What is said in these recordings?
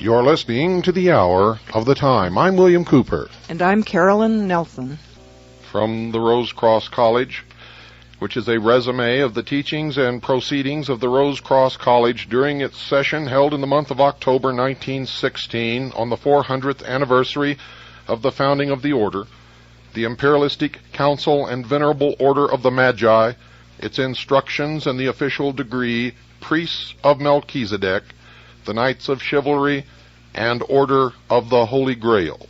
You're listening to the Hour of the Time. I'm William Cooper. And I'm Carolyn Nelson. From the Rose Cross College, which is a resume of the teachings and proceedings of the Rose Cross College during its session held in the month of October 1916 on the 400th anniversary of the founding of the order, the Imperialistic Council and Venerable Order of the Magi, its instructions and the official degree, Priests of Melchizedek, the Knights of Chivalry, and Order of the Holy Grail.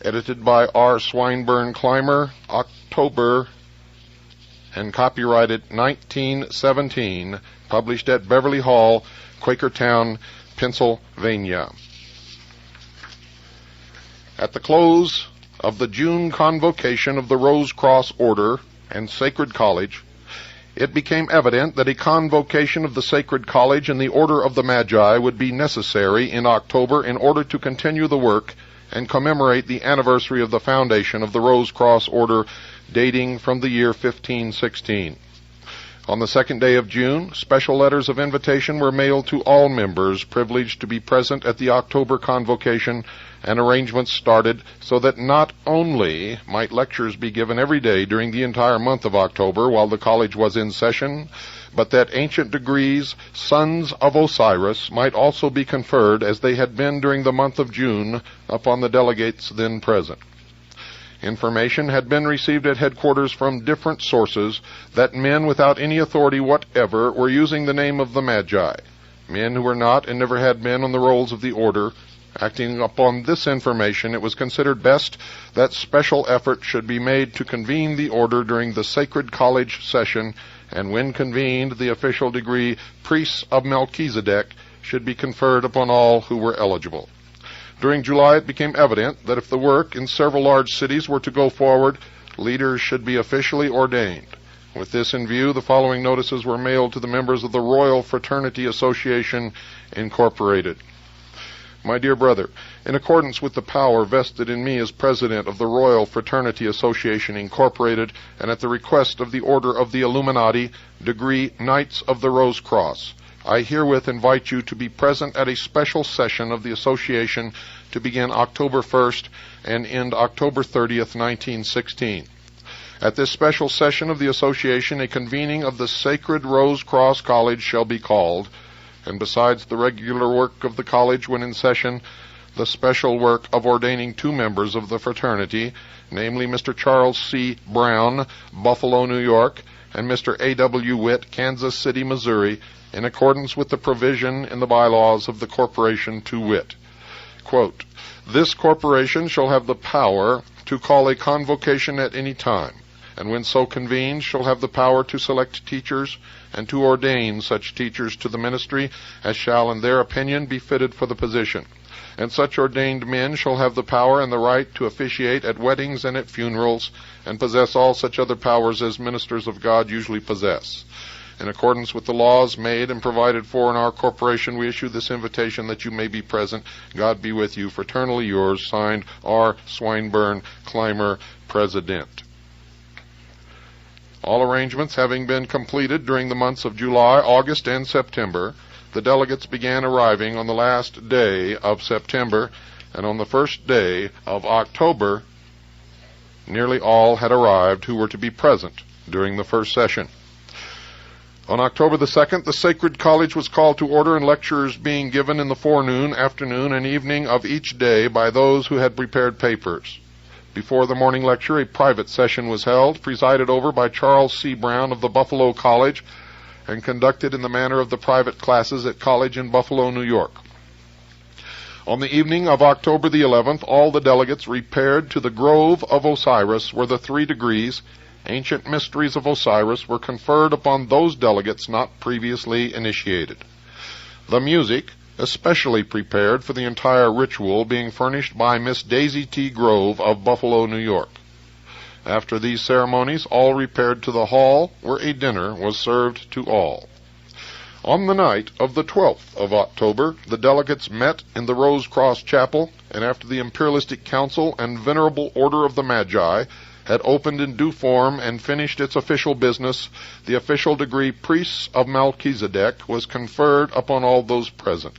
Edited by R. Swinburne Clymer, October, and copyrighted 1917, published at Beverly Hall, Quakertown, Pennsylvania. At the close of the June convocation of the Rose Cross Order and Sacred College, it became evident that a convocation of the Sacred College and the Order of the Magi would be necessary in October in order to continue the work and commemorate the anniversary of the foundation of the Rose Cross Order dating from the year 1516. On the second day of June, special letters of invitation were mailed to all members privileged to be present at the October convocation, and arrangements started so that not only might lectures be given every day during the entire month of October while the college was in session, but that ancient degrees, Sons of Osiris, might also be conferred as they had been during the month of June upon the delegates then present. Information had been received at headquarters from different sources that men without any authority whatever were using the name of the Magi. Men who were not and never had been on the rolls of the order. Acting upon this information, it was considered best that special effort should be made to convene the order during the Sacred College session, and when convened, the official degree Priests of Melchizedek should be conferred upon all who were eligible. During July, it became evident that if the work in several large cities were to go forward, leaders should be officially ordained. With this in view, the following notices were mailed to the members of the Royal Fraternity Association, Incorporated. My dear brother, in accordance with the power vested in me as President of the Royal Fraternity Association, Incorporated, and at the request of the Order of the Illuminati, degree Knights of the Rose Cross, I herewith invite you to be present at a special session of the association to begin October 1st and end October 30th, 1916. At this special session of the association, a convening of the Sacred Rose Cross College shall be called, and besides the regular work of the college when in session, the special work of ordaining two members of the fraternity, namely Mr. Charles C. Brown, Buffalo, New York, and Mr. A.W. Witt, Kansas City, Missouri, in accordance with the provision in the bylaws of the corporation to wit. Quote, this corporation shall have the power to call a convocation at any time, and when so convened shall have the power to select teachers and to ordain such teachers to the ministry as shall in their opinion be fitted for the position. And such ordained men shall have the power and the right to officiate at weddings and at funerals, and possess all such other powers as ministers of God usually possess. In accordance with the laws made and provided for in our corporation, we issue this invitation that you may be present. God be with you. Fraternally yours, signed R. Swinburne Clymer, President. All arrangements having been completed during the months of July, August, and September, the delegates began arriving on the last day of September, and on the first day of October, nearly all had arrived who were to be present during the first session. On October the 2nd, the Sacred College was called to order, and lectures being given in the forenoon, afternoon, and evening of each day by those who had prepared papers. Before the morning lecture, a private session was held, presided over by Charles C. Brown of the Buffalo College, and conducted in the manner of the private classes at college in Buffalo, New York. On the evening of October the 11th, all the delegates repaired to the Grove of Osiris, where the 3 degrees, ancient mysteries of Osiris, were conferred upon those delegates not previously initiated. The music, especially prepared for the entire ritual, being furnished by Miss Daisy T. Grove of Buffalo, New York. After these ceremonies, all repaired to the hall, where a dinner was served to all. On the night of the 12th of October, the delegates met in the Rose Cross Chapel, and after the Imperialistic Council and Venerable Order of the Magi had opened in due form and finished its official business, the official degree Priests of Melchizedek was conferred upon all those present.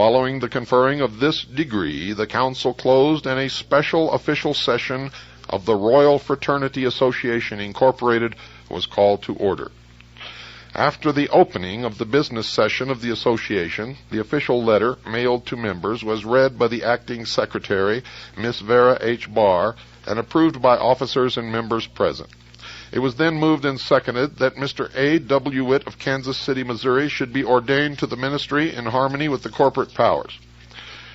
Following the conferring of this degree, the council closed and a special official session of the Royal Fraternity Association, Incorporated, was called to order. After the opening of the business session of the association, the official letter mailed to members was read by the acting secretary, Miss Vera H. Barr, and approved by officers and members present. It was then moved and seconded that Mr. A. W. Witt of Kansas City, Missouri, should be ordained to the ministry in harmony with the corporate powers.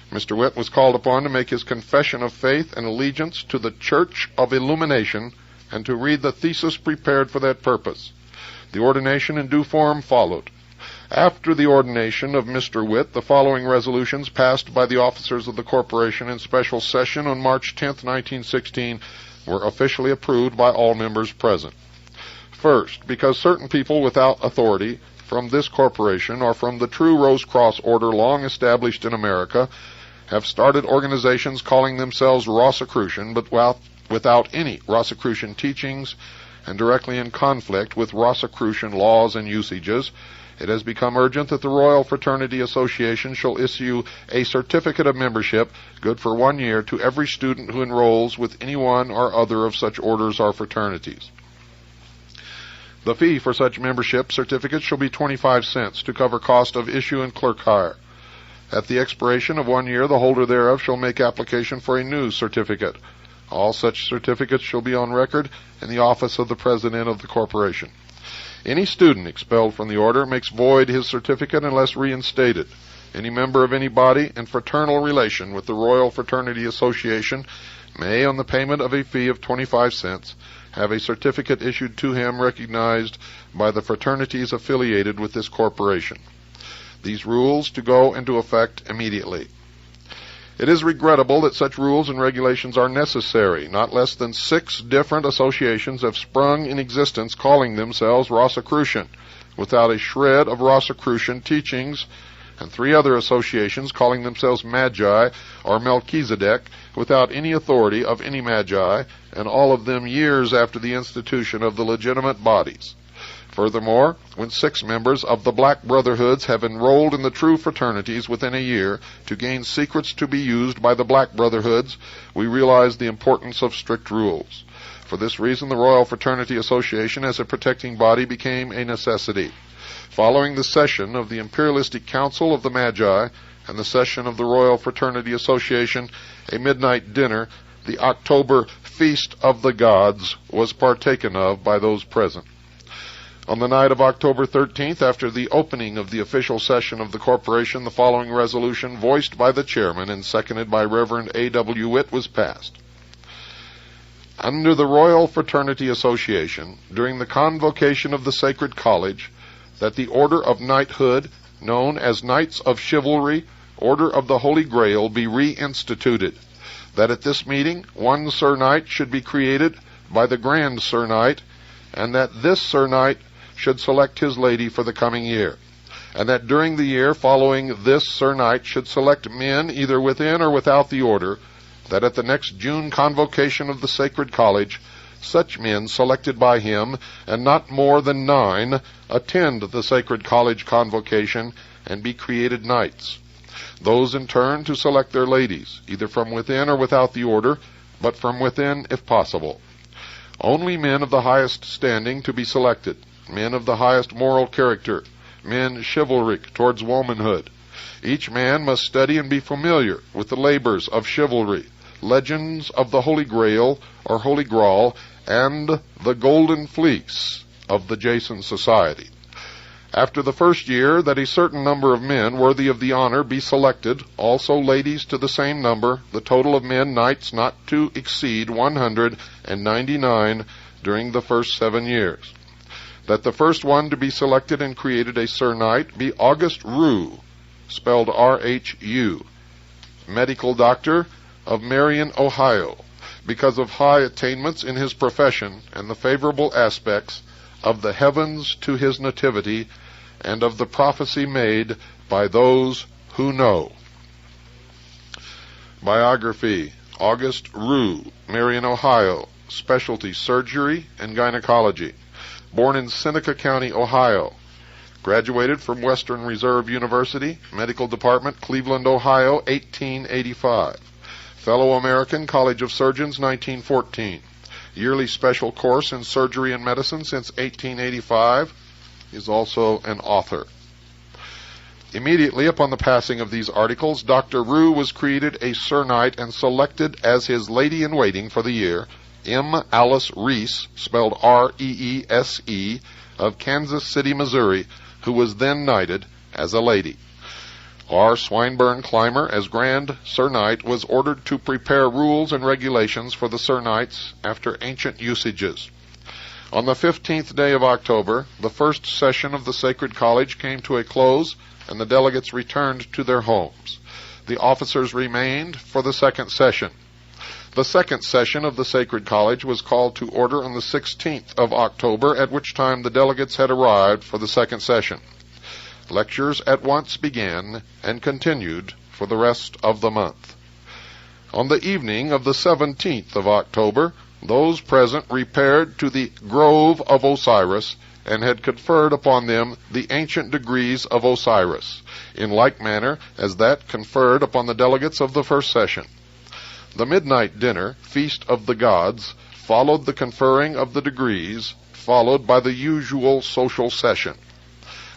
Mr. Witt was called upon to make his confession of faith and allegiance to the Church of Illumination and to read the thesis prepared for that purpose. The ordination in due form followed. After the ordination of Mr. Witt, the following resolutions passed by the officers of the corporation in special session on March 10, 1916, were officially approved by all members present. First, because certain people without authority from this corporation or from the true Rose Cross order long established in America have started organizations calling themselves Rosicrucian, but without any Rosicrucian teachings and directly in conflict with Rosicrucian laws and usages, it has become urgent that the Royal Fraternity Association shall issue a certificate of membership, good for 1 year, to every student who enrolls with any one or other of such orders or fraternities. The fee for such membership certificate shall be 25 cents to cover cost of issue and clerk hire. At the expiration of 1 year, the holder thereof shall make application for a new certificate. All such certificates shall be on record in the office of the president of the corporation. Any student expelled from the order makes void his certificate unless reinstated. Any member of any body in fraternal relation with the Royal Fraternity Association may, on the payment of a fee of 25 cents, have a certificate issued to him recognized by the fraternities affiliated with this corporation. These rules to go into effect immediately. It is regrettable that such rules and regulations are necessary. Not less than 6 different associations have sprung in existence calling themselves Rosicrucian, without a shred of Rosicrucian teachings, and 3 other associations calling themselves Magi or Melchizedek, without any authority of any Magi, and all of them years after the institution of the legitimate bodies. Furthermore, when 6 members of the Black Brotherhoods have enrolled in the true fraternities within a year to gain secrets to be used by the Black Brotherhoods, we realize the importance of strict rules. For this reason, the Royal Fraternity Association as a protecting body became a necessity. Following the session of the Imperialistic Council of the Magi and the session of the Royal Fraternity Association, a midnight dinner, the October Feast of the Gods, was partaken of by those present. On the night of October 13th, after the opening of the official session of the corporation, the following resolution, voiced by the chairman and seconded by Reverend A. W. Witt, was passed. Under the Royal Fraternity Association, during the convocation of the Sacred College, that the Order of Knighthood, known as Knights of Chivalry, Order of the Holy Grail, be reinstituted. That at this meeting, 1 Sir Knight should be created by the Grand Sir Knight, and that this Sir Knight should select his lady for the coming year, and that during the year following this Sir Knight should select men either within or without the order, that at the next June convocation of the Sacred College, such men selected by him, and not more than 9, attend the Sacred College convocation and be created knights. Those in turn to select their ladies, either from within or without the order, but from within if possible. Only men of the highest standing to be selected, men of the highest moral character, men chivalric towards womanhood. Each man must study and be familiar with the labors of chivalry, legends of the Holy Grail or Holy Grail, and the Golden Fleece of the Jason Society. After the first year, that a certain number of men worthy of the honor be selected, also ladies to the same number, the total of men knights not to exceed 199 during the first 7 years. That the first one to be selected and created a Sir Knight be August Rue, spelled R-H-U, medical doctor of Marion, Ohio, because of high attainments in his profession and the favorable aspects of the heavens to his nativity and of the prophecy made by those who know. Biography: August Rue, Marion, Ohio, specialty surgery and gynecology. Born in Seneca County, Ohio. Graduated from Western Reserve University, Medical Department, Cleveland, Ohio, 1885. Fellow American College of Surgeons, 1914. Yearly special course in surgery and medicine since 1885. Is also an author. Immediately upon the passing of these articles, Dr. Rue was created a Sir Knight and selected as his lady-in-waiting for the year, M. Alice Reese, spelled R-E-E-S-E, of Kansas City, Missouri, who was then knighted as a lady. R. Swinburne Clymer, as Grand Sir Knight, was ordered to prepare rules and regulations for the Sir Knights after ancient usages. On the 15th day of October, the first session of the Sacred College came to a close, and the delegates returned to their homes. The officers remained for the second session. The second session of the Sacred College was called to order on the 16th of October, at which time the delegates had arrived for the second session. Lectures at once began and continued for the rest of the month. On the evening of the 17th of October, those present repaired to the Grove of Osiris, and had conferred upon them the ancient degrees of Osiris, in like manner as that conferred upon the delegates of the first session. The midnight dinner, Feast of the Gods, followed the conferring of the degrees, followed by the usual social session.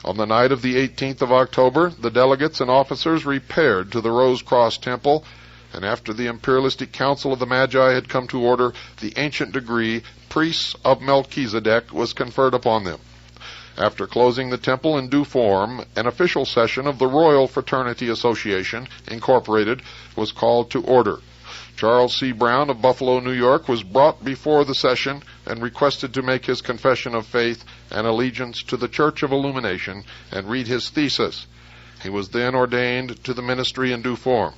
On the night of the 18th of October, the delegates and officers repaired to the Rose Cross Temple, and after the imperialistic council of the Magi had come to order, the ancient degree, Priests of Melchizedek, was conferred upon them. After closing the temple in due form, an official session of the Royal Fraternity Association, Incorporated, was called to order. Charles C. Brown of Buffalo, New York, was brought before the session and requested to make his confession of faith and allegiance to the Church of Illumination and read his thesis. He was then ordained to the ministry in due form.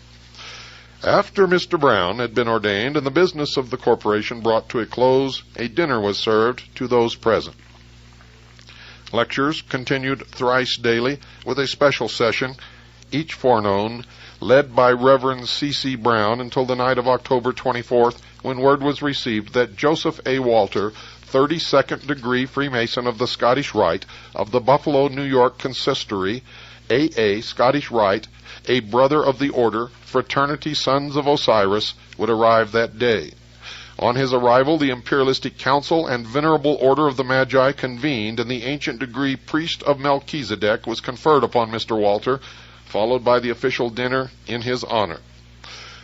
After Mr. Brown had been ordained and the business of the corporation brought to a close, a dinner was served to those present. Lectures continued thrice daily, with a special session, each forenoon, led by Reverend C.C. Brown until the night of October 24th, when word was received that Joseph A. Walter, 32nd degree Freemason of the Scottish Rite, of the Buffalo, New York Consistory, A.A. Scottish Rite, a brother of the order, Fraternity Sons of Osiris, would arrive that day. On his arrival, the imperialistic council and venerable order of the Magi convened, and the ancient degree Priest of Melchizedek was conferred upon Mr. Walter, followed by the official dinner in his honor.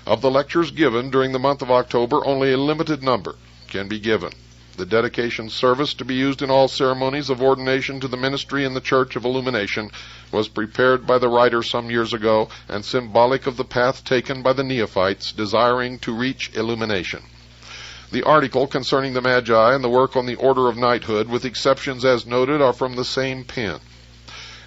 Of the lectures given during the month of October, only a limited number can be given. The dedication service, to be used in all ceremonies of ordination to the ministry in the Church of Illumination, was prepared by the writer some years ago, and symbolic of the path taken by the neophytes desiring to reach illumination. The article concerning the Magi and the work on the order of knighthood, with exceptions as noted, are from the same pen.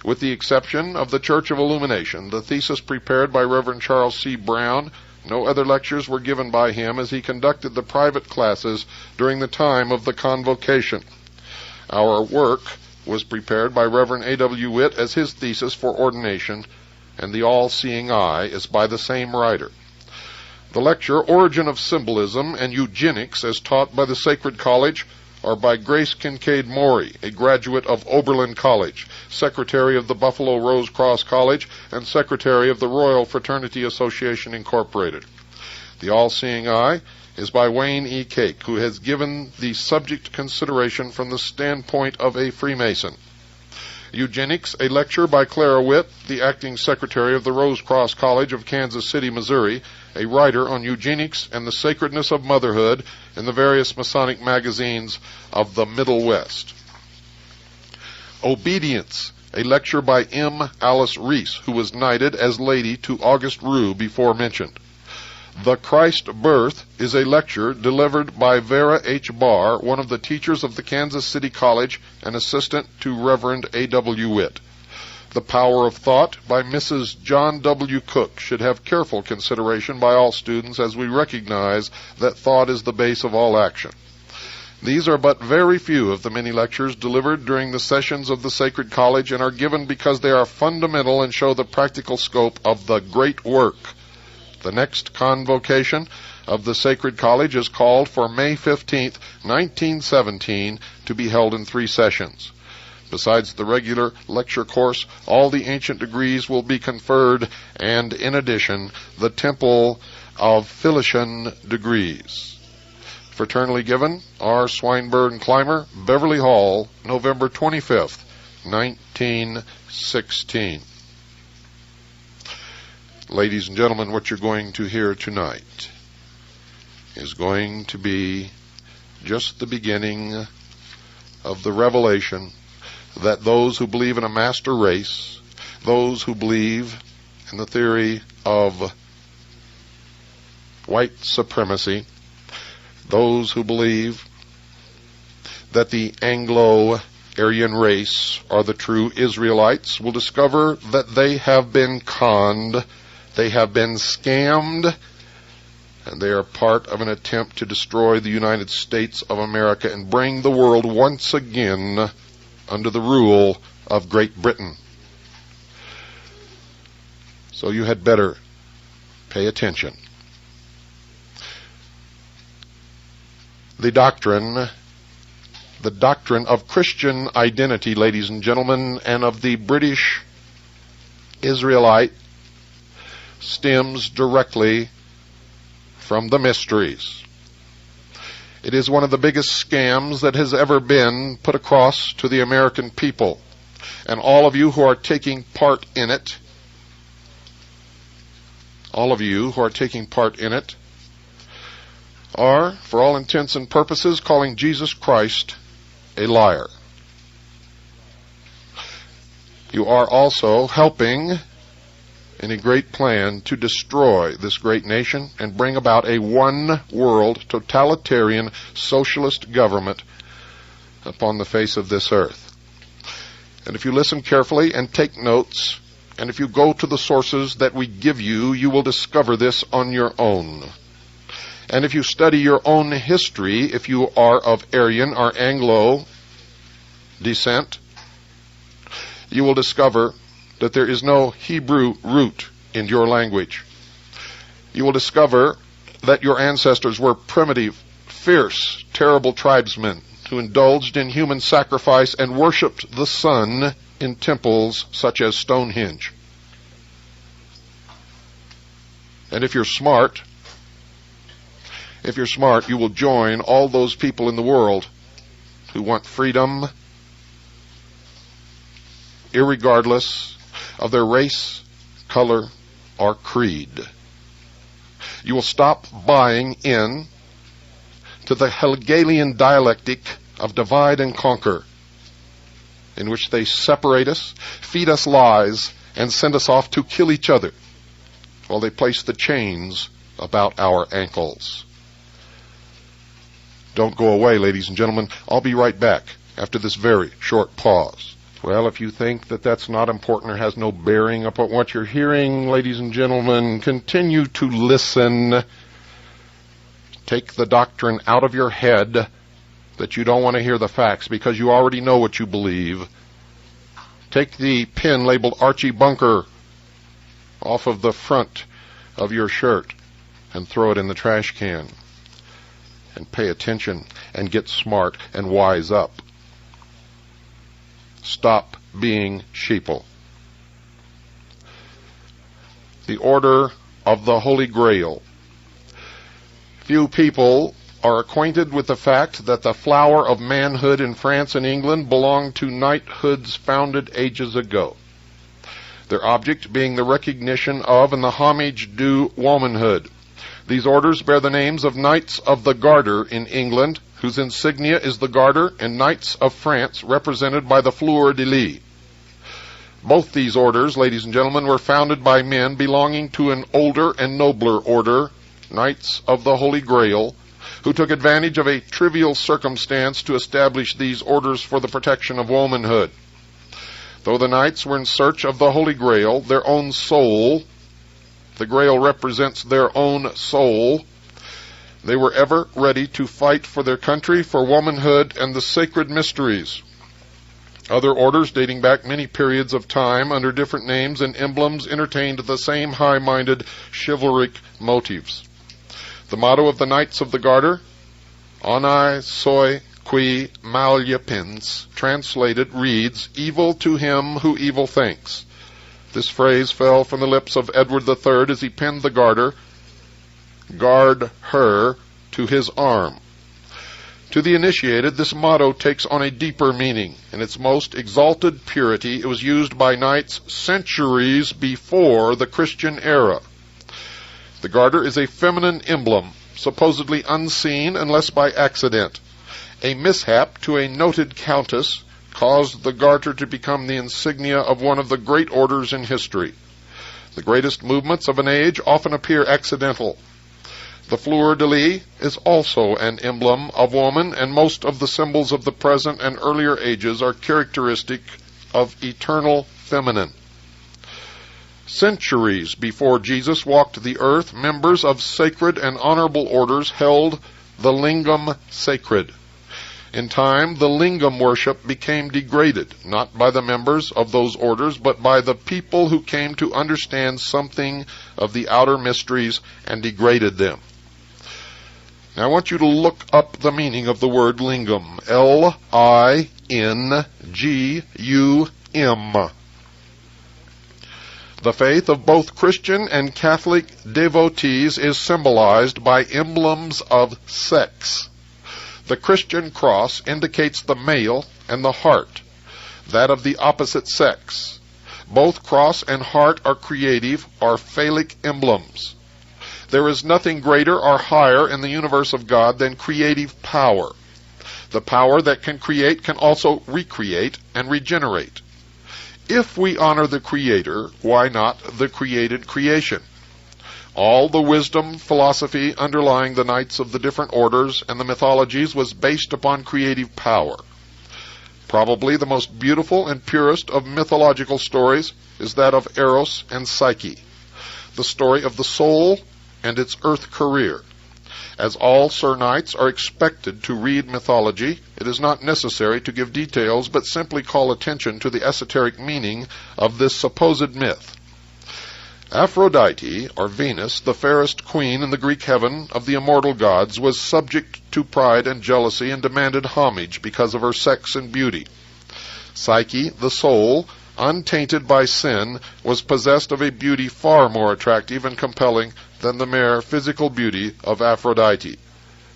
With the exception of the Church of Illumination, the thesis prepared by Reverend Charles C. Brown, no other lectures were given by him, as he conducted the private classes during the time of the convocation. Our work was prepared by Reverend A.W. Witt as his thesis for ordination, and the all-seeing eye is by the same writer. The lecture, Origin of Symbolism and Eugenics, as taught by the Sacred College, are by Grace Kincaid Maury, a graduate of Oberlin College, secretary of the Buffalo Rose Cross College, and secretary of the Royal Fraternity Association, Incorporated. The All-Seeing Eye is by Wayne E. Cake, who has given the subject consideration from the standpoint of a Freemason. Eugenics, a lecture by Clara Witt, the acting secretary of the Rose Cross College of Kansas City, Missouri, a writer on eugenics and the sacredness of motherhood in the various Masonic magazines of the Middle West. Obedience, a lecture by M. Alice Reese, who was knighted as lady to August Rue before mentioned. The Christ Birth is a lecture delivered by Vera H. Barr, one of the teachers of the Kansas City College and assistant to Reverend A.W. Witt. The Power of Thought by Mrs. John W. Cook should have careful consideration by all students, as we recognize that thought is the base of all action. These are but very few of the many lectures delivered during the sessions of the Sacred College, and are given because they are fundamental and show the practical scope of the great work. The next convocation of the Sacred College is called for May 15th, 1917, to be held in 3 sessions. Besides the regular lecture course, all the ancient degrees will be conferred, and in addition, the Temple of Philician degrees. Fraternally given, R. Swinburne Clymer, Beverly Hall, November 25th, 1916. Ladies and gentlemen, what you're going to hear tonight is going to be just the beginning of the revelation that those who believe in a master race, those who believe in the theory of white supremacy, those who believe that the Anglo-Aryan race are the true Israelites will discover that they have been conned, they have been scammed, and they are part of an attempt to destroy the United States of America and bring the world once again under the rule of Great Britain. So you had better pay attention. The doctrine of Christian identity, ladies and gentlemen, and of the British Israelite stems directly from the mysteries. It is one of the biggest scams that has ever been put across to the American people. And all of you who are taking part in it, are, for all intents and purposes, calling Jesus Christ a liar. You are also helping in a great plan to destroy this great nation and bring about a one-world, totalitarian, socialist government upon the face of this earth. And if you listen carefully and take notes, and if you go to the sources that we give you, you will discover this on your own. And if you study your own history, if you are of Aryan or Anglo descent, you will discover that there is no Hebrew root in your language. You will discover that your ancestors were primitive, fierce, terrible tribesmen who indulged in human sacrifice and worshipped the sun in temples such as Stonehenge. And if you're smart, you will join all those people in the world who want freedom, irregardless of their race, color, or creed. You will stop buying in to the Hegelian dialectic of divide and conquer, in which they separate us, feed us lies, and send us off to kill each other, while they place the chains about our ankles. Don't go away, ladies and gentlemen. I'll be right back after this very short pause. Well, if you think that that's not important or has no bearing upon what you're hearing, ladies and gentlemen, continue to listen. Take the doctrine out of your head that you don't want to hear the facts because you already know what you believe. Take the pin labeled Archie Bunker off of the front of your shirt and throw it in the trash can. And pay attention and get smart and wise up. Stop being sheeple. The Order of the Holy Grail. Few people are acquainted with the fact that the flower of manhood in France and England belonged to knighthoods founded ages ago, their object being the recognition of and the homage due womanhood. These orders bear the names of Knights of the Garter in England, whose insignia is the garter, and Knights of France, represented by the fleur-de-lis. Both these orders, ladies and gentlemen, were founded by men belonging to an older and nobler order, Knights of the Holy Grail, who took advantage of a trivial circumstance to establish these orders for the protection of womanhood. Though the knights were in search of the Holy Grail, their own soul, the Grail represents their own soul, they were ever ready to fight for their country, for womanhood, and the sacred mysteries. Other orders, dating back many periods of time, under different names and emblems, entertained the same high-minded, chivalric motives. The motto of the Knights of the Garter, Honi Soit qui malepiens, translated, reads, evil to him who evil thinks. This phrase fell from the lips of Edward III as he pinned the garter, guard her, to his arm. To the initiated, this motto takes on a deeper meaning. In its most exalted purity, it was used by knights centuries before the Christian era. The garter is a feminine emblem, supposedly unseen unless by accident. A mishap to a noted countess caused the garter to become the insignia of one of the great orders in history. The greatest movements of an age often appear accidental. The fleur-de-lis is also an emblem of woman, and most of the symbols of the present and earlier ages are characteristic of eternal feminine. Centuries before Jesus walked the earth, members of sacred and honorable orders held the lingam sacred. In time, the lingam worship became degraded, not by the members of those orders, but by the people who came to understand something of the outer mysteries and degraded them. Now I want you to look up the meaning of the word lingam. L-I-N-G-U-M. The faith of both Christian and Catholic devotees is symbolized by emblems of sex. The Christian cross indicates the male and the heart, that of the opposite sex. Both cross and heart are creative or phallic emblems. There is nothing greater or higher in the universe of God than creative power. The power that can create can also recreate and regenerate. If we honor the Creator, why not the created creation? All the wisdom, philosophy underlying the knights of the different orders and the mythologies was based upon creative power. Probably the most beautiful and purest of mythological stories is that of Eros and Psyche, the story of the soul and its earth career. As all Sir Knights are expected to read mythology, it is not necessary to give details, but simply call attention to the esoteric meaning of this supposed myth. Aphrodite, or Venus, the fairest queen in the Greek heaven of the immortal gods, was subject to pride and jealousy and demanded homage because of her sex and beauty. Psyche, the soul, untainted by sin, was possessed of a beauty far more attractive and compelling than the mere physical beauty of Aphrodite.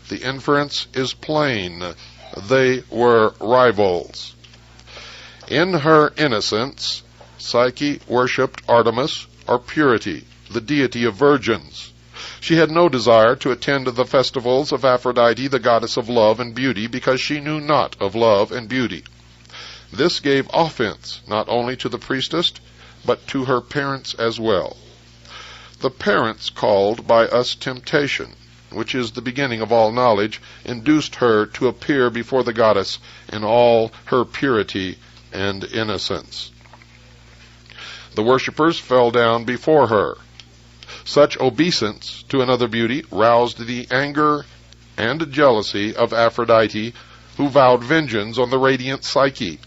The inference is plain. They were rivals. In her innocence, Psyche worshipped Artemis, or purity, the deity of virgins. She had no desire to attend the festivals of Aphrodite, the goddess of love and beauty, because she knew not of love and beauty. This gave offense not only to the priestess, but to her parents as well. The parents called by us temptation, which is the beginning of all knowledge, induced her to appear before the goddess in all her purity and innocence. The worshippers fell down before her. Such obeisance to another beauty roused the anger and jealousy of Aphrodite, who vowed vengeance on the radiant Psyche.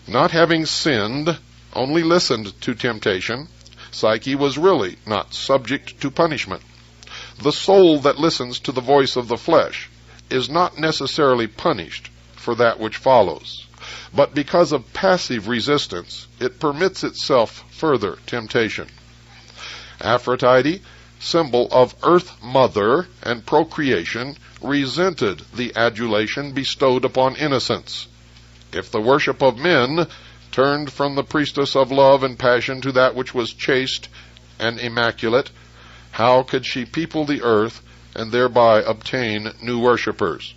Not having sinned, only listened to temptation, Psyche was really not subject to punishment. The soul that listens to the voice of the flesh is not necessarily punished for that which follows, but because of passive resistance, it permits itself further temptation. Aphrodite, symbol of Earth Mother and procreation, resented the adulation bestowed upon innocence. If the worship of men turned from the priestess of love and passion to that which was chaste and immaculate, how could she people the earth and thereby obtain new worshippers?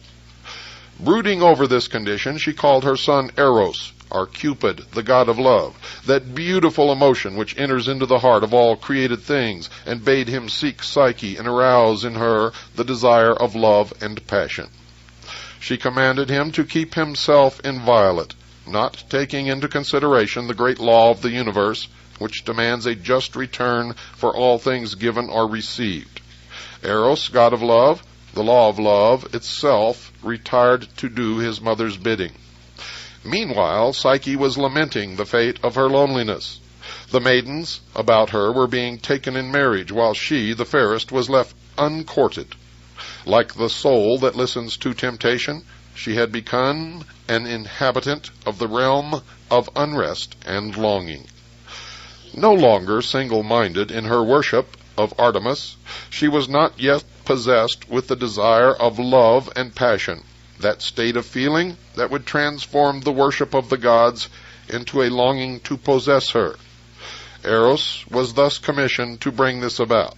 Brooding over this condition, she called her son Eros, or Cupid, the god of love, that beautiful emotion which enters into the heart of all created things, and bade him seek Psyche and arouse in her the desire of love and passion. She commanded him to keep himself inviolate, not taking into consideration the great law of the universe, which demands a just return for all things given or received. Eros, god of love, the law of love itself, retired to do his mother's bidding. Meanwhile, Psyche was lamenting the fate of her loneliness. The maidens about her were being taken in marriage, while she, the fairest, was left uncourted. Like the soul that listens to temptation, she had become an inhabitant of the realm of unrest and longing. No longer single-minded in her worship of Artemis, she was not yet possessed with the desire of love and passion, that state of feeling that would transform the worship of the gods into a longing to possess her. Eros was thus commissioned to bring this about.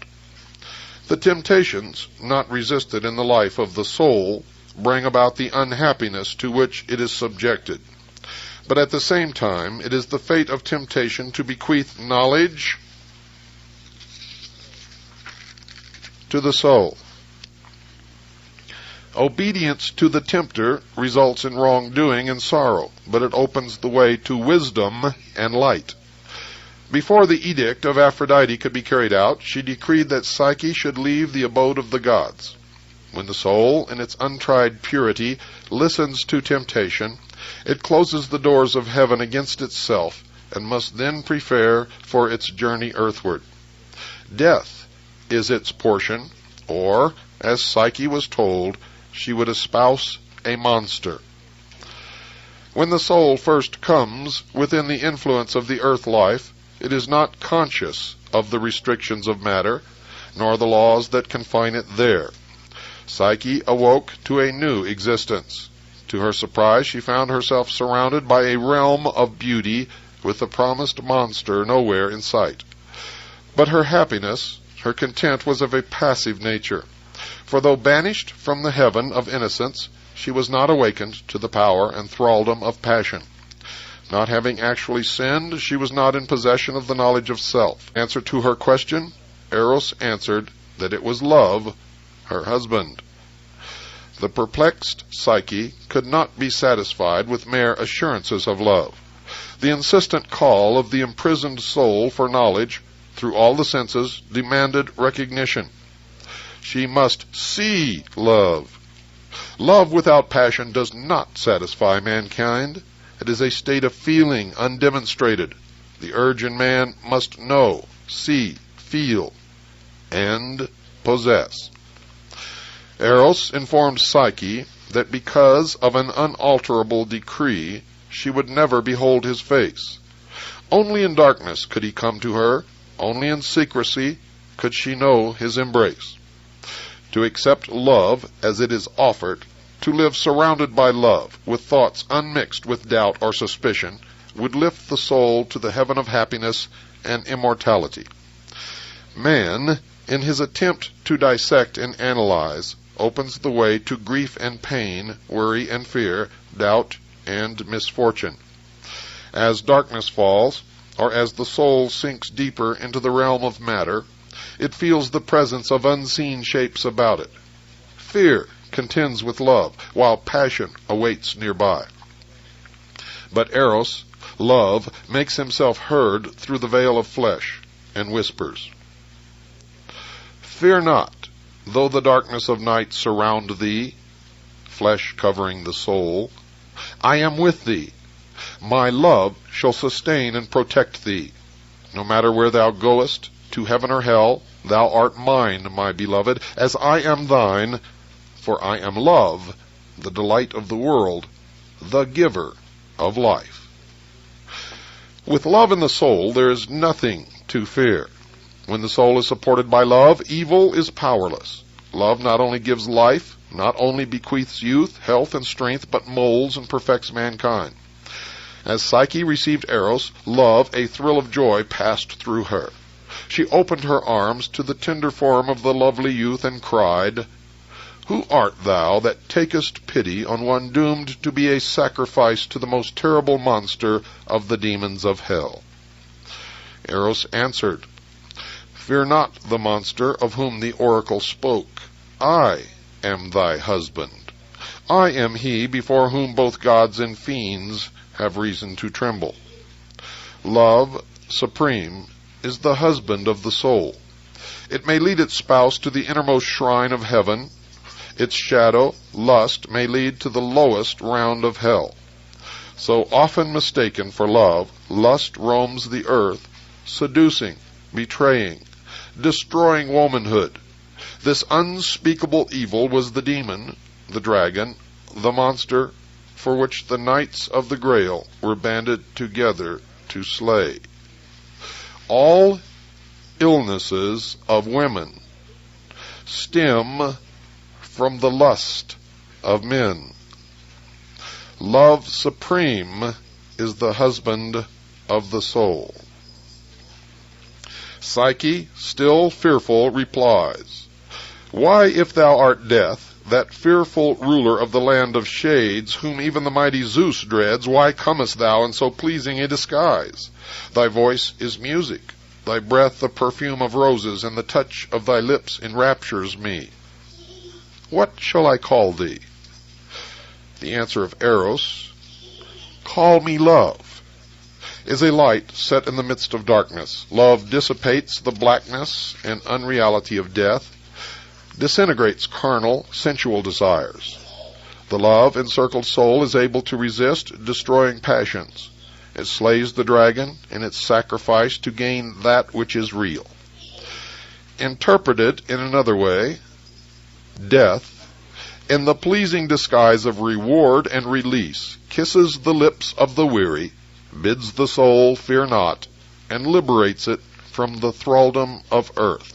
The temptations not resisted in the life of the soul bring about the unhappiness to which it is subjected. But at the same time, it is the fate of temptation to bequeath knowledge to the soul. Obedience to the tempter results in wrongdoing and sorrow, but it opens the way to wisdom and light. Before the edict of Aphrodite could be carried out, she decreed that Psyche should leave the abode of the gods. When the soul, in its untried purity, listens to temptation, it closes the doors of heaven against itself, and must then prepare for its journey earthward. Death is its portion, or, as Psyche was told, she would espouse a monster. When the soul first comes within the influence of the earth life, it is not conscious of the restrictions of matter, nor the laws that confine it there. Psyche awoke to a new existence. To her surprise, she found herself surrounded by a realm of beauty with the promised monster nowhere in sight. But her happiness, her content, was of a passive nature. For though banished from the heaven of innocence, she was not awakened to the power and thraldom of passion. Not having actually sinned, she was not in possession of the knowledge of self. Answer to her question, Eros answered that it was love, her husband. The perplexed Psyche could not be satisfied with mere assurances of love. The insistent call of the imprisoned soul for knowledge through all the senses demanded recognition. She must see love. Love without passion does not satisfy mankind. It is a state of feeling undemonstrated. The urge in man must know, see, feel, and possess. Eros informed Psyche that because of an unalterable decree, she would never behold his face. Only in darkness could he come to her. Only in secrecy could she know his embrace. To accept love as it is offered, to live surrounded by love, with thoughts unmixed with doubt or suspicion, would lift the soul to the heaven of happiness and immortality. Man, in his attempt to dissect and analyze, opens the way to grief and pain, worry and fear, doubt and misfortune. As darkness falls, or as the soul sinks deeper into the realm of matter, it feels the presence of unseen shapes about it. Fear contends with love, while passion awaits nearby. But Eros, love, makes himself heard through the veil of flesh, and whispers, "Fear not, though the darkness of night surround thee," flesh covering the soul, "I am with thee. My love shall sustain and protect thee. No matter where thou goest, to heaven or hell, thou art mine, my beloved, as I am thine, for I am love, the delight of the world, the giver of life." With love in the soul, there is nothing to fear. When the soul is supported by love, evil is powerless. Love not only gives life, not only bequeaths youth, health, and strength, but molds and perfects mankind. As Psyche received Eros, love, a thrill of joy, passed through her. She opened her arms to the tender form of the lovely youth and cried, "Who art thou that takest pity on one doomed to be a sacrifice to the most terrible monster of the demons of hell?" Eros answered, "Fear not the monster of whom the oracle spoke. I am thy husband. I am he before whom both gods and fiends have reason to tremble." Love supreme is the husband of the soul. It may lead its spouse to the innermost shrine of heaven. Its shadow, lust, may lead to the lowest round of hell. So often mistaken for love, lust roams the earth, seducing, betraying, destroying womanhood. This unspeakable evil was the demon, the dragon, the monster for which the knights of the Grail were banded together to slay. All illnesses of women stem from the lust of men. Love supreme is the husband of the soul. Psyche, still fearful, replies, "Why, if thou art Death, that fearful ruler of the land of shades, whom even the mighty Zeus dreads, why comest thou in so pleasing a disguise? Thy voice is music, thy breath the perfume of roses, and the touch of thy lips enraptures me. What shall I call thee?" The answer of Eros, "Call me Love," is a light set in the midst of darkness. Love dissipates the blackness and unreality of death, disintegrates carnal, sensual desires. The love-encircled soul is able to resist destroying passions. It slays the dragon in its sacrifice to gain that which is real. Interpreted in another way, death, in the pleasing disguise of reward and release, kisses the lips of the weary, bids the soul fear not, and liberates it from the thraldom of earth.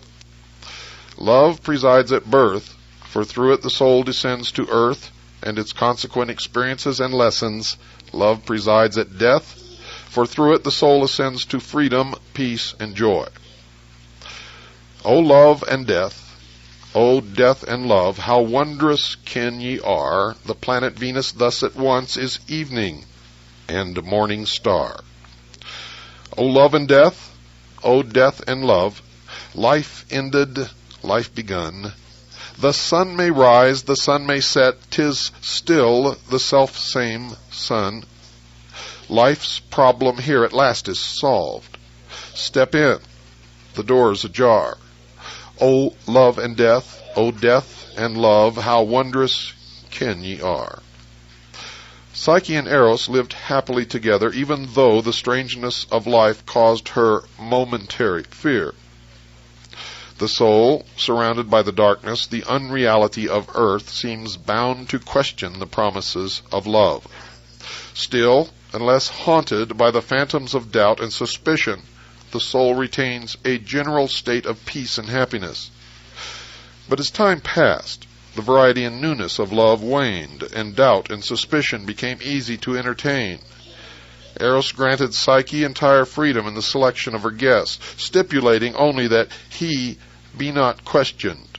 Love presides at birth, for through it the soul descends to earth and its consequent experiences and lessons. Love presides at death, for through it the soul ascends to freedom, peace, and joy. O love and death, O death and love, how wondrous kin ye are! The planet Venus thus at once is evening and morning star. O love and death, O death and love, life ended, life begun. The sun may rise, the sun may set, 'tis still the self-same sun. Life's problem here at last is solved. Step in, the door's ajar. O love and death, O death and love, how wondrous kin ye are. Psyche and Eros lived happily together, even though the strangeness of life caused her momentary fear. The soul, surrounded by the darkness, the unreality of earth, seems bound to question the promises of love. Still, unless haunted by the phantoms of doubt and suspicion, the soul retains a general state of peace and happiness. But as time passed, the variety and newness of love waned, and doubt and suspicion became easy to entertain. Eros granted Psyche entire freedom in the selection of her guests, stipulating only that he be not questioned.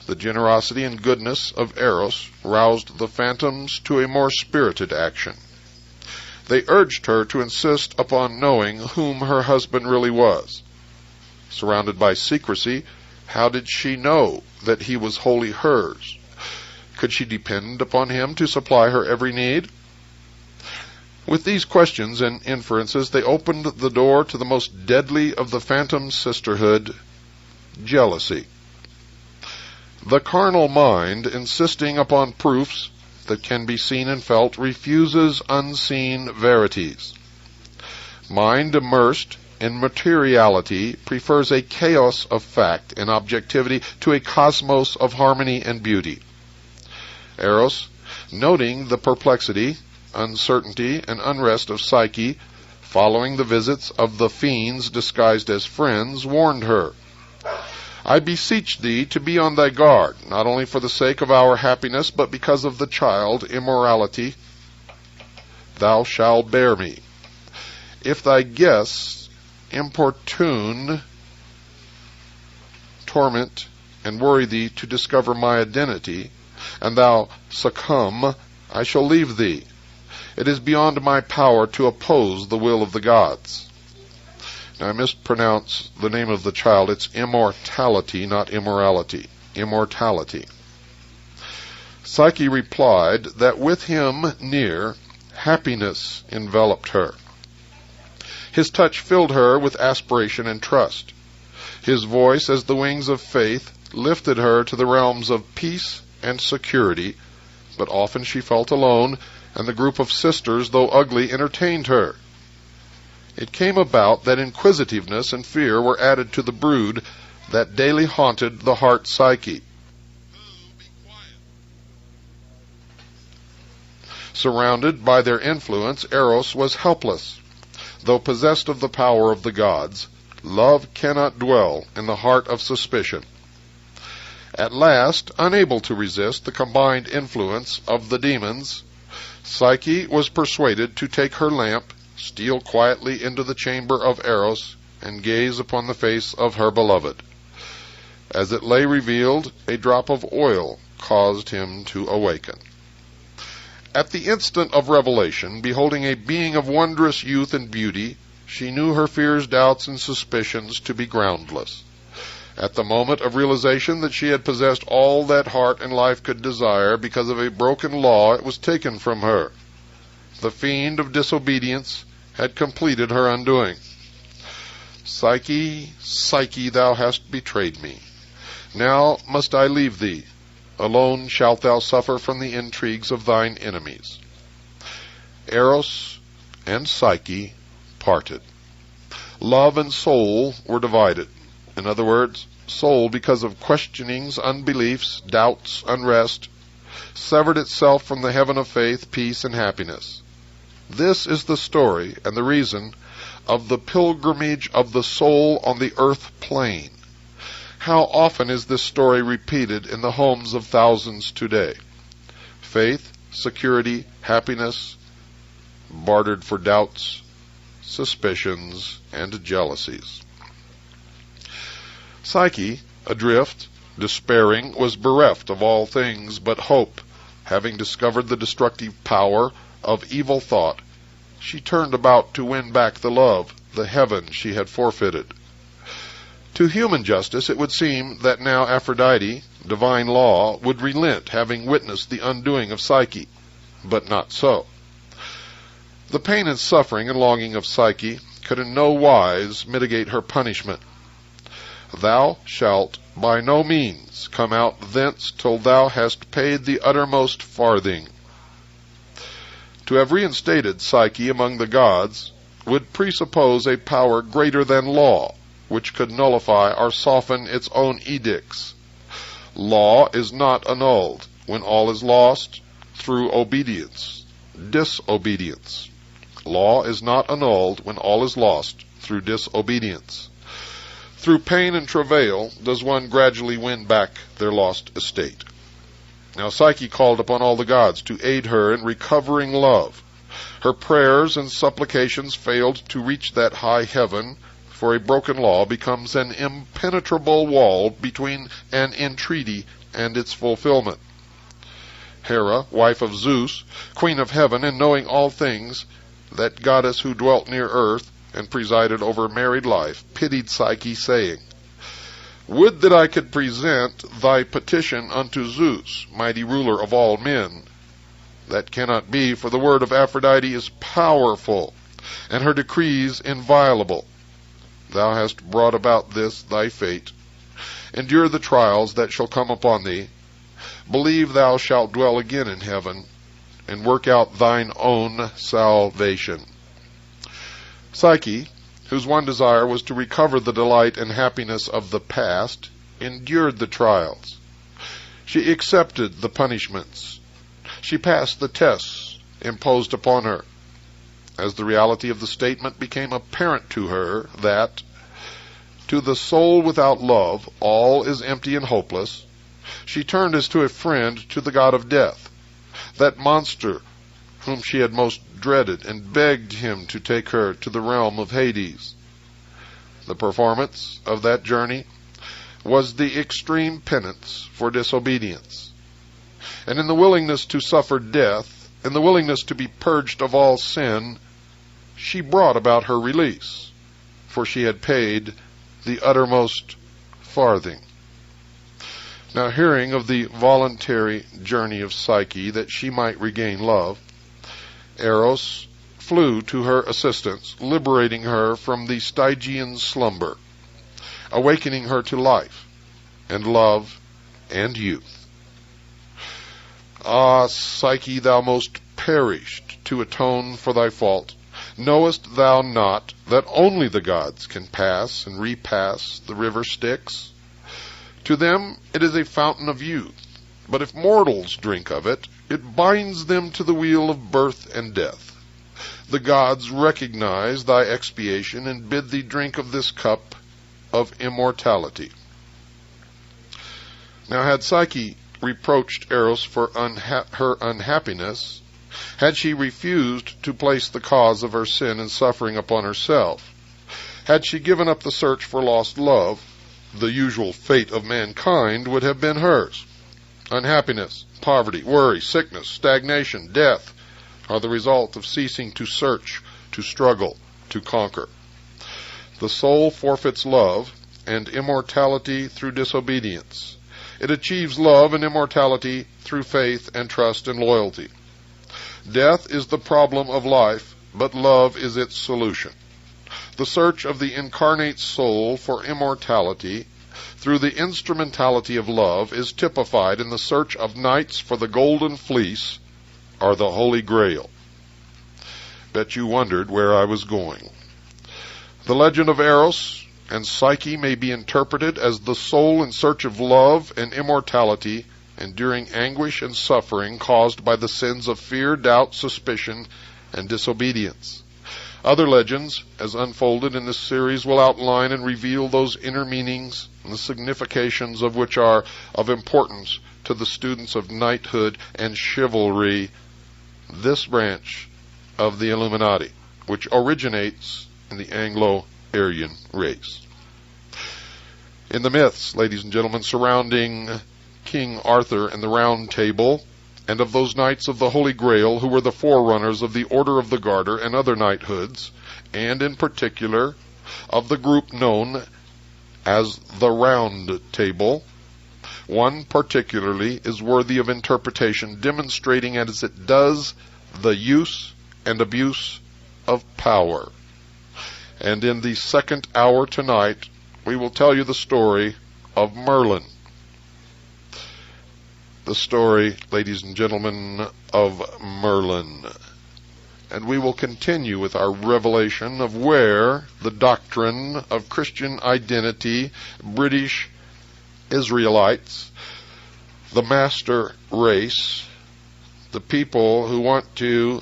The generosity and goodness of Eros roused the phantoms to a more spirited action. They urged her to insist upon knowing whom her husband really was. Surrounded by secrecy, how did she know that he was wholly hers? Could she depend upon him to supply her every need? With these questions and inferences, they opened the door to the most deadly of the phantom sisterhood, jealousy. The carnal mind, insisting upon proofs that can be seen and felt, refuses unseen verities. Mind immersed in materiality prefers a chaos of fact and objectivity to a cosmos of harmony and beauty. Eros, noting the perplexity, uncertainty, and unrest of Psyche, following the visits of the fiends disguised as friends, warned her, "I beseech thee to be on thy guard, not only for the sake of our happiness, but because of the child, immorality. Thou shalt bear me. If thy guests importune, torment, and worry thee to discover my identity, and thou succumb, I shall leave thee. It is beyond my power to oppose the will of the gods." Now, I mispronounce the name of the child. It's immortality, not immorality. Immortality. Psyche replied that with him near, happiness enveloped her. His touch filled her with aspiration and trust. His voice, as the wings of faith, lifted her to the realms of peace and security, but often she felt alone, and the group of sisters, though ugly, entertained her. It came about that inquisitiveness and fear were added to the brood that daily haunted the heart Psyche. Surrounded by their influence, Eros was helpless. Though possessed of the power of the gods, love cannot dwell in the heart of suspicion. At last, unable to resist the combined influence of the demons, Psyche was persuaded to take her lamp, steal quietly into the chamber of Eros, and gaze upon the face of her beloved. As it lay revealed, a drop of oil caused him to awaken. At the instant of revelation, beholding a being of wondrous youth and beauty, she knew her fears, doubts, and suspicions to be groundless. At the moment of realization that she had possessed all that heart and life could desire, because of a broken law, it was taken from her. The fiend of disobedience had completed her undoing. Psyche, Psyche, thou hast betrayed me. Now must I leave thee. Alone shalt thou suffer from the intrigues of thine enemies. Eros and Psyche parted. Love and soul were divided. In other words, soul, because of questionings, unbeliefs, doubts, unrest, severed itself from the heaven of faith, peace, and happiness. This is the story and the reason of the pilgrimage of the soul on the earth plane. How often is this story repeated in the homes of thousands today? Faith, security, happiness, bartered for doubts, suspicions, and jealousies. Psyche, adrift, despairing, was bereft of all things but hope. Having discovered the destructive power of evil thought, she turned about to win back the love, the heaven she had forfeited. To human justice, it would seem that now Aphrodite, divine law, would relent, having witnessed the undoing of Psyche. But not so. The pain and suffering and longing of Psyche could in no wise mitigate her punishment. Thou shalt by no means come out thence till thou hast paid the uttermost farthing. To have reinstated Psyche among the gods would presuppose a power greater than law, which could nullify or soften its own edicts. Law is not annulled when all is lost through obedience, disobedience. Law is not annulled when all is lost through disobedience. Through pain and travail does one gradually win back their lost estate. Now Psyche called upon all the gods to aid her in recovering love. Her prayers and supplications failed to reach that high heaven, for a broken law becomes an impenetrable wall between an entreaty and its fulfillment. Hera, wife of Zeus, queen of heaven, and knowing all things, that goddess who dwelt near earth and presided over married life, pitied Psyche, saying, Would that I could present thy petition unto Zeus, mighty ruler of all men. That cannot be, for the word of Aphrodite is powerful, and her decrees inviolable. Thou hast brought about this thy fate. Endure the trials that shall come upon thee. Believe thou shalt dwell again in heaven, and work out thine own salvation. Psyche, whose one desire was to recover the delight and happiness of the past, endured the trials. She accepted the punishments. She passed the tests imposed upon her. As the reality of the statement became apparent to her that, to the soul without love, all is empty and hopeless, she turned as to a friend to the god of death, that monster whom she had most dreaded, and begged him to take her to the realm of Hades. The performance of that journey was the extreme penance for disobedience. And in the willingness to suffer death, in the willingness to be purged of all sin, she brought about her release, for she had paid the uttermost farthing. Now, hearing of the voluntary journey of Psyche that she might regain love, Eros flew to her assistance, liberating her from the Stygian slumber, awakening her to life and love and youth. Ah, Psyche, thou most perished to atone for thy fault. Knowest thou not that only the gods can pass and repass the river Styx? To them it is a fountain of youth, but if mortals drink of it, It binds them to the wheel of birth and death. The gods recognize thy expiation and bid thee drink of this cup of immortality. Now had Psyche reproached Eros for her unhappiness, had she refused to place the cause of her sin and suffering upon herself, had she given up the search for lost love, the usual fate of mankind would have been hers. Unhappiness, poverty, worry, sickness, stagnation, death are the result of ceasing to search, to struggle, to conquer. The soul forfeits love and immortality through disobedience. It achieves love and immortality through faith and trust and loyalty. Death is the problem of life, but love is its solution. The search of the incarnate soul for immortality through the instrumentality of love is typified in the search of knights for the golden fleece or the Holy Grail. Bet you wondered where I was going. The legend of Eros and Psyche may be interpreted as the soul in search of love and immortality, enduring anguish and suffering caused by the sins of fear, doubt, suspicion, and disobedience. Other legends, as unfolded in this series, will outline and reveal those inner meanings and the significations of which are of importance to the students of knighthood and chivalry, this branch of the Illuminati, which originates in the Anglo-Aryan race. In the myths, ladies and gentlemen, surrounding King Arthur and the Round Table, and of those knights of the Holy Grail who were the forerunners of the Order of the Garter and other knighthoods, and in particular of the group known as the Round Table, one particularly is worthy of interpretation, demonstrating as it does the use and abuse of power. And in the second hour tonight, we will tell you the story of Merlin. The story, ladies and gentlemen, of Merlin. And we will continue with our revelation of where the doctrine of Christian identity, British Israelites, the master race, the people who want to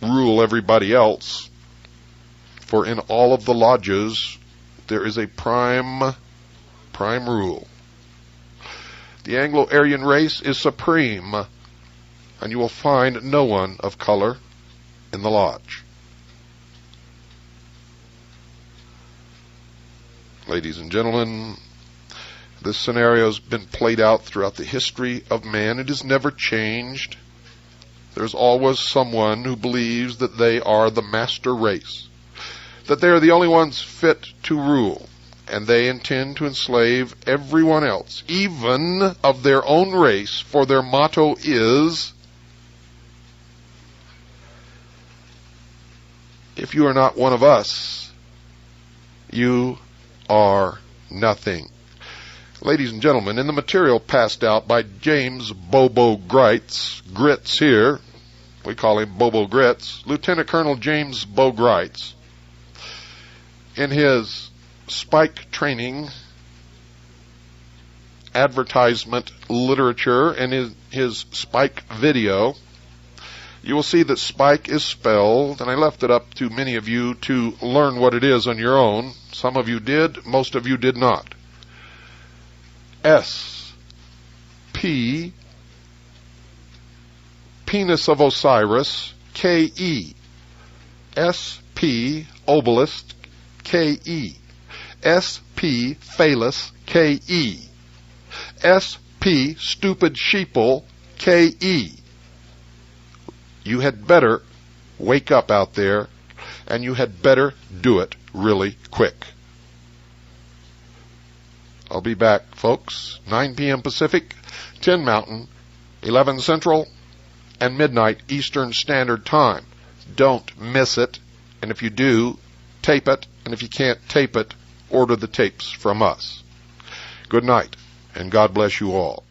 rule everybody else, for in all of the lodges there is a prime rule. The Anglo-Aryan race is supreme, and you will find no one of color in the lodge. Ladies and gentlemen, this scenario has been played out throughout the history of man. It has never changed. There's always someone who believes that they are the master race, that they are the only ones fit to rule, and they intend to enslave everyone else, even of their own race, for their motto is, if you are not one of us, you are nothing. Ladies and gentlemen, in the material passed out by James Bobo Grits here, we call him Bobo Grits, Lieutenant Colonel James Bo Grits, in his Spike training, advertisement literature, and his Spike video, you will see that Spike is spelled, and I left it up to many of you to learn what it is on your own. Some of you did, most of you did not. S-P, Penis of Osiris, K-E. S-P, Obelisk, K-E. S-P, Phallus, K-E. S-P, Stupid Sheeple, K-E. You had better wake up out there, and you had better do it really quick. I'll be back, folks, 9 p.m. Pacific, 10 Mountain, 11 Central, and midnight Eastern Standard Time. Don't miss it, and if you do, tape it, and if you can't tape it, order the tapes from us. Good night, and God bless you all.